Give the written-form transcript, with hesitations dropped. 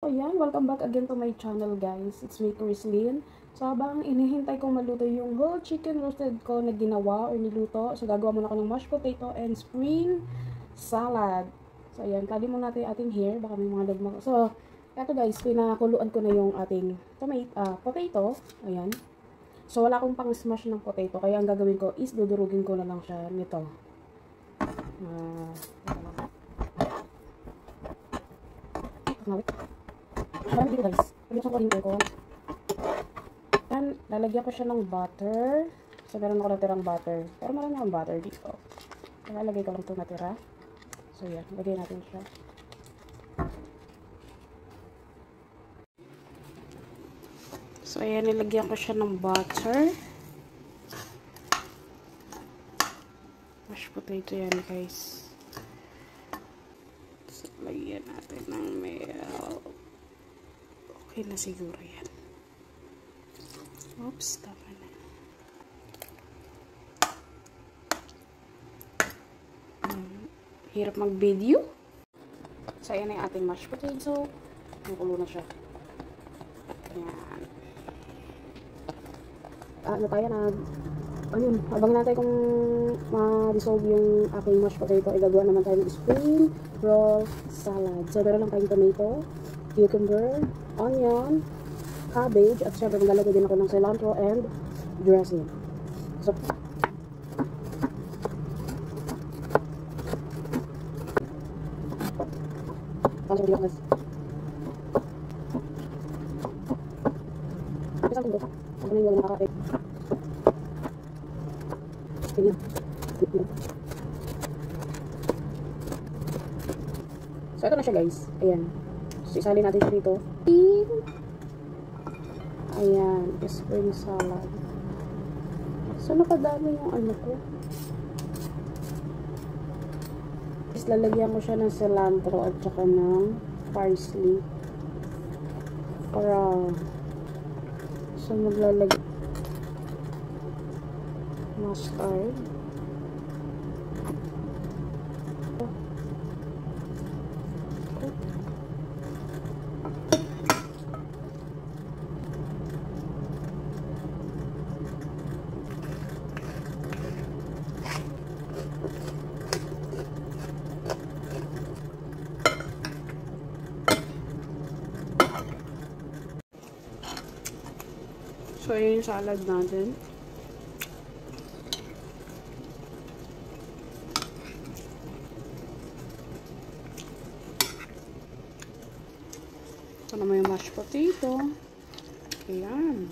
ayan, welcome back again to my channel guys. It's me, Chrislyn. So habang inihintay ko maluto yung whole chicken roasted ko na ginawa or niluto, so gagawa muna ako ng mashed potato and spring salad. So ayan, tali mo natin yung ating hair, baka may mga lagmang. So, eto guys, pinakuluan ko na yung ating potato. Ayan. So wala akong pang smash ng potato, kaya ang gagawin ko is dudurugin ko na lang siya nito. Marami dito guys. Pagkakasang ko rin ko. Yan, lalagyan ko siya ng butter. So, meron ako natirang butter. Pero marami akong butter dito. Lalagay ko lang ito natira. So, yan. Lagay natin siya. So, ayan. Nilagyan ko siya ng butter. Mashed potato yan guys. So, lagyan natin ng milk. Okay na siguro yan. Oops, tama na. Hirap mag-video. So, ayan na yung ating mashed potato. Nakulo na siya. Ayan. Ano tayo na? Ayun, habang natin kung ma-dissolve yung aking mashed potato, igagawa naman tayo ng spring roll salad. So, meron lang tayong tomato, cucumber, onion, cabbage, at syempre maglalagay din ako ng cilantro and dressing. So, pasok dito guys. Isang tindok. Ano yung nakakain? Sige. So, ito na siya guys. Ayan. So, isalin natin siya dito. Ayan. Spring salad. So, napadami yung ano ko. Is lalagyan ko siya ng cilantro at saka ng parsley. Para so, maglalagay mustard. So, yun yung salad natin. Ito naman yung mashed potato. Ayan.